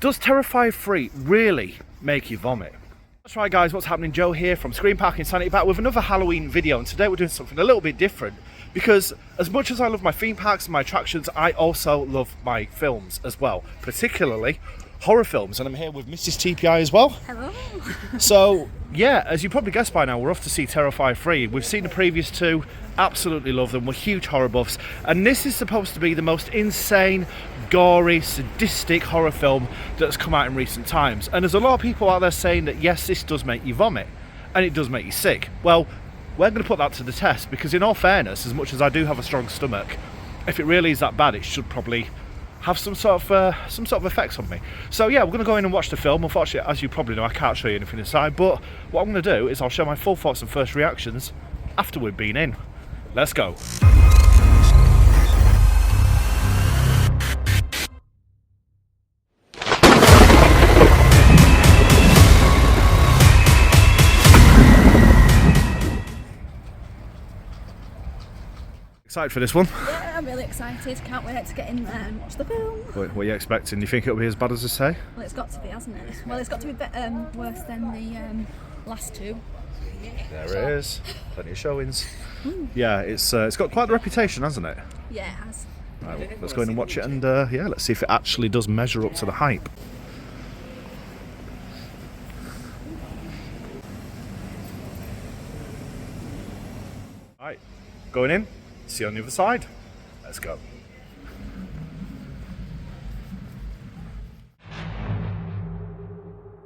Does Terrifier 3 really make you vomit? That's right guys, what's happening? Joe here from Screen Park Insanity, back with another Halloween video, and today we're doing something a little bit different because as much as I love my theme parks and my attractions, I also love my films as well, particularly horror films, and I'm here with Mrs. TPI as well. Hello. So yeah, as you probably guessed by now, we're off to see Terrifier 3. We've seen the previous two, absolutely love them, we're huge horror buffs, and this is supposed to be the most insane, gory, sadistic horror film that's come out in recent times. And there's a lot of people out there saying that yes, this does make you vomit, and it does make you sick. Well, we're going to put that to the test, because in all fairness, as much as I do have a strong stomach, if it really is that bad, it should probably have some sort of effects on me. So yeah, we're going to go in and watch the film. Unfortunately, as you probably know, I can't show you anything inside, but what I'm going to do is I'll share my full thoughts and first reactions after we've been in. Let's go. Excited for this one? Yeah, I'm really excited. Can't wait to get in there and watch the film. What are you expecting? Do you think it'll be as bad as they say? Well, it's got to be, hasn't it? Well, it's got to be worse than the last two. There it is. Plenty of showings. Yeah, it's got quite the reputation, hasn't it? Yeah, it has. Right, well, let's go in and watch it, and yeah, let's see if it actually does measure up to the hype. Right, going in. See you on the other side. Let's go.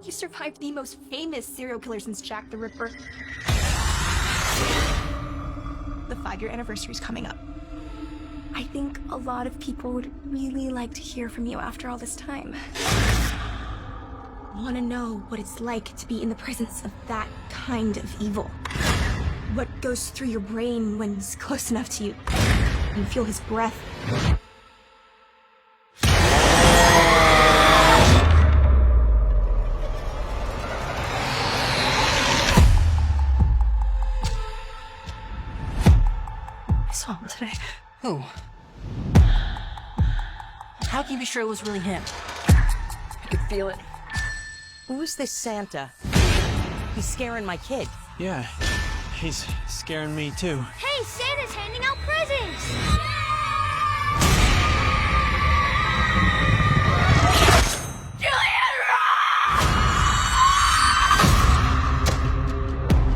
You survived the most famous serial killer since Jack the Ripper. The 5-year anniversary is coming up. I think a lot of people would really like to hear from you after all this time. Want to know what it's like to be in the presence of that kind of evil. What goes through your brain when he's close enough to you. You feel his breath. I saw him today. Who? How can you be sure it was really him? I could feel it. Who's this Santa? He's scaring my kid. Yeah, he's scaring me too. Hey, Santa's handing out presents!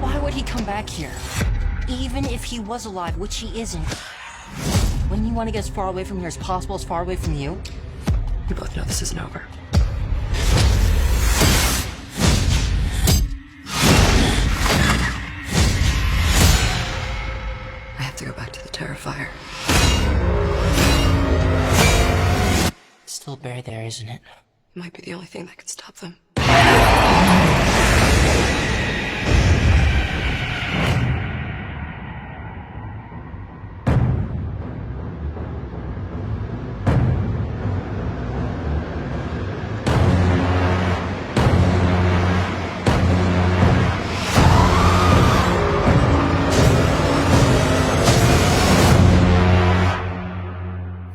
Why would he come back here? Even if he was alive, which he isn't. Wouldn't you want to get as far away from here as possible, as far away from you? We both know this isn't over. I have to go back to the Terrifier. It's still buried there, isn't it? It might be the only thing that could stop them.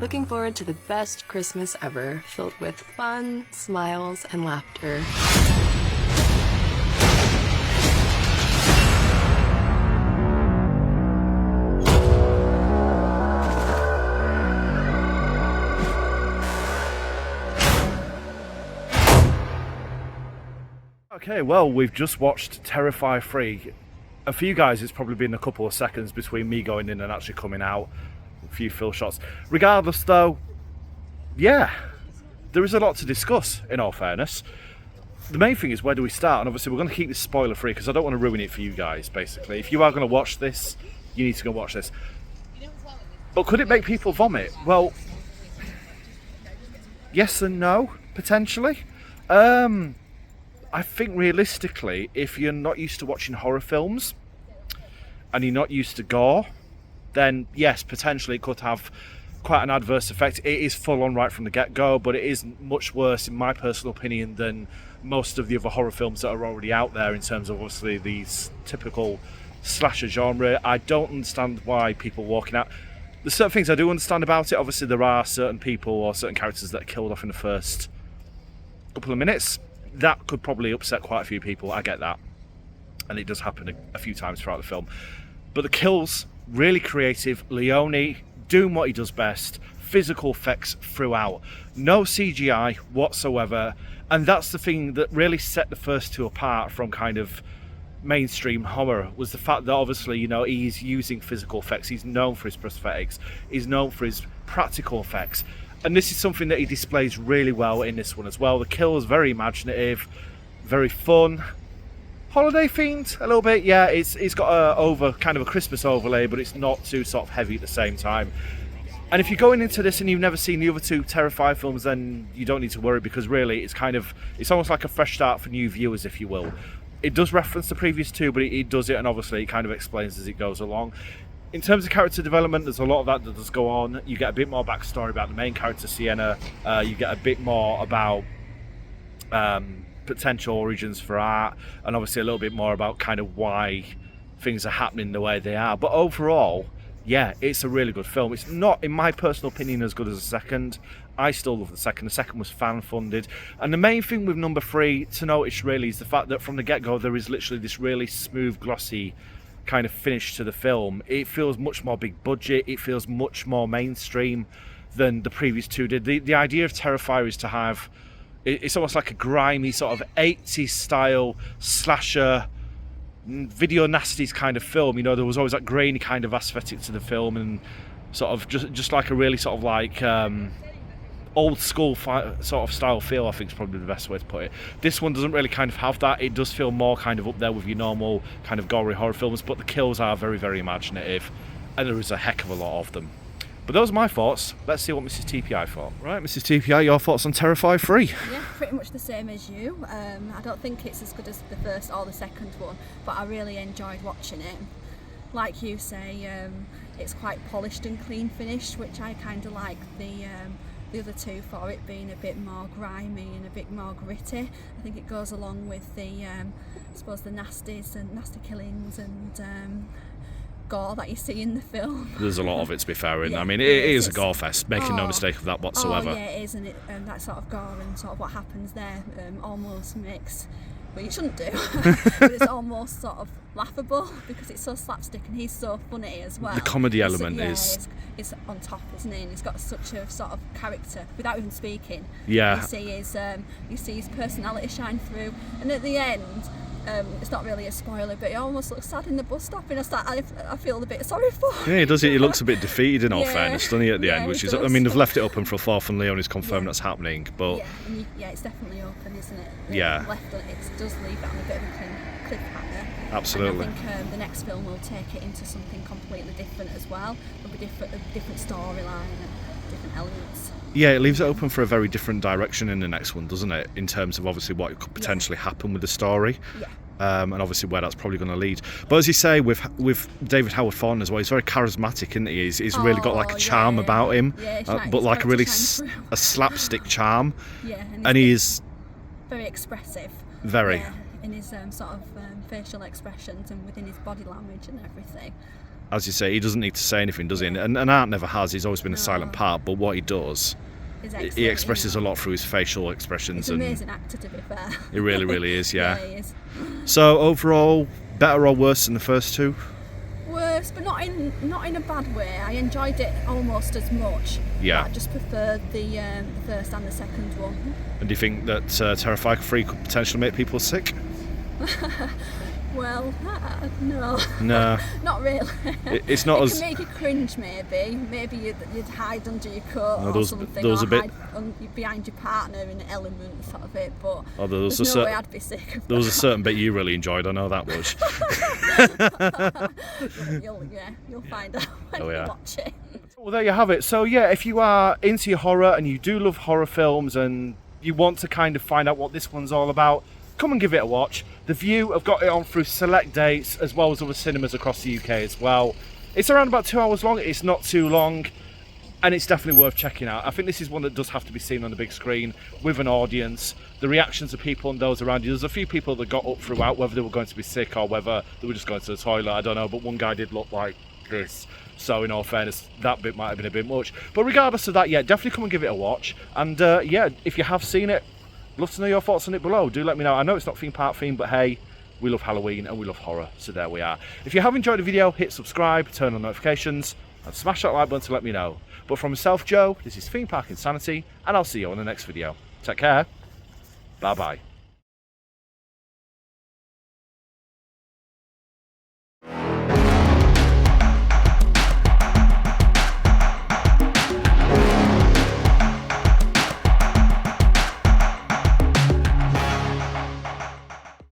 Looking forward to the best Christmas ever, filled with fun, smiles, and laughter. Okay, well, we've just watched Terrifier 3. And for you guys, it's probably been a couple of seconds between me going in and actually coming out. A few fill shots. Regardless though, yeah, there is a lot to discuss in all fairness. The main thing is, where do we start? And obviously we're going to keep this spoiler free because I don't want to ruin it for you guys, basically. If you are going to watch this, you need to go watch this. But could it make people vomit? Well, yes and no, potentially. I think realistically, if you're not used to watching horror films and you're not used to gore, then yes, potentially it could have quite an adverse effect. It is full on right from the get-go, but it is much worse, in my personal opinion, than most of the other horror films that are already out there in terms of obviously the typical slasher genre. I don't understand why people walking out. There's certain things I do understand about it. Obviously there are certain people or certain characters that are killed off in the first couple of minutes, that could probably upset quite a few people. I get that, and it does happen a few times throughout the film. But the kills, really creative. Leone doing what he does best, physical effects throughout, no CGI whatsoever, and that's the thing that really set the first two apart from kind of mainstream horror, was the fact that obviously, you know, he's using physical effects, he's known for his prosthetics, he's known for his practical effects, and this is something that he displays really well in this one as well. The kills very imaginative, very fun, holiday themed a little bit. Yeah, it's got a kind of a Christmas overlay, but it's not too sort of heavy at the same time. And if you're going into this and you've never seen the other two Terrifier films, then you don't need to worry, because really it's almost like a fresh start for new viewers, if you will. It does reference the previous two, but it does it, and obviously it kind of explains as it goes along. In terms of character development, there's a lot of that does go on. You get a bit more backstory about the main character, Sienna. You get a bit more about potential origins for Art, and obviously a little bit more about kind of why things are happening the way they are. But overall, yeah, it's a really good film. It's not, in my personal opinion, as good as the second. I still love the second. The second was fan-funded. And the main thing with number 3 to notice really is the fact that from the get-go there is literally this really smooth, glossy kind of finish to the film. It feels much more big budget. It feels much more mainstream than the previous two did. The idea of Terrifier is to have, it's almost like a grimy sort of 80s style slasher, video nasties kind of film. You know, there was always that grainy kind of aesthetic to the film, and sort of just like a really sort of like old school sort of style feel, I think is probably the best way to put it. This one doesn't really kind of have that. It does feel more kind of up there with your normal kind of gory horror films, but the kills are very, very imaginative, and there is a heck of a lot of them. But those are my thoughts. Let's see what Mrs. TPI thought. Right, Mrs. TPI, your thoughts on Terrifier 3? Yeah, pretty much the same as you. I don't think it's as good as the first or the second one, but I really enjoyed watching it. Like you say, it's quite polished and clean finished, which I kind of like the other two for it being a bit more grimy and a bit more gritty. I think it goes along with the, I suppose, the nasties and nasty killings and gore that you see in the film. There's a lot of it, to be fair. Yeah, I mean, it is a gore fest, making no mistake of that whatsoever. Oh yeah, it is, and that sort of gore and sort of what happens there almost makes, well, you shouldn't do, but it's almost sort of laughable because it's so slapstick and he's so funny as well. The comedy element is on top, isn't he? And he's got such a sort of character without even speaking. Yeah. You see his personality shine through, and at the end, it's not really a spoiler, but he almost looks sad in the bus stop, and I feel a bit sorry for him. Yeah, he does. He looks a bit defeated, in all Yeah. fairness, doesn't he, at the end? Which is, I mean, they've left it open for a fourth, and Leone's confirmed that's happening. But yeah, it's definitely open, isn't it? Yeah. It does leave it on a bit of a cliffhanger. Absolutely. And I think the next film will take it into something completely different as well. There'll be a different storyline and different elements. Yeah, it leaves it open for a very different direction in the next one, doesn't it? In terms of obviously what could potentially happen with the story. Yeah. And obviously where that's probably going to lead. But as you say, with David Howard Thornton as well, he's very charismatic, isn't he? He's really got like a charm about him, but like a really a slapstick charm. Yeah, and he's very expressive. Very. Yeah, in his sort of facial expressions and within his body language and everything. As you say, he doesn't need to say anything, does he? And Art never has. He's always been a silent part, but what he does, he expresses a lot through his facial expressions. He's an amazing actor, to be fair. He really, really is, yeah. Yeah, he is. So overall, better or worse than the first two? Worse, but not in a bad way. I enjoyed it almost as much. Yeah. I just preferred the first and the second one. And do you think that Terrifier 3 could potentially make people sick? Well, no. No. Not really. It's not it as... can make you cringe, maybe. Maybe you'd hide under your coat or something, those or a bit... hide behind your partner in an element sort of it, but there's no way I'd be sick of there was a certain bit you really enjoyed, I know that much. You'll find out when you watch it. Well, there you have it. So yeah, if you are into your horror and you do love horror films and you want to kind of find out what this one's all about, come and give it a watch. The View have got it on through select dates as well as other cinemas across the UK as well. It's around about 2 hours long. It's not too long, and it's definitely worth checking out. I think this is one that does have to be seen on the big screen with an audience. The reactions of people and those around you. There's a few people that got up throughout, whether they were going to be sick or whether they were just going to the toilet, I don't know, but one guy did look like this. So in all fairness, that bit might have been a bit much. But regardless of that, yeah, definitely come and give it a watch. And yeah, if you have seen it, Love to know your thoughts on it below. Do let me know. I know it's not theme park themed, but hey, we love Halloween and we love horror, so there we are. If you have enjoyed the video, hit subscribe, turn on notifications, and smash that like button to let me know. But from myself, Joe, this is Theme Park Insanity, and I'll see you on the next video. Take care. Bye-bye.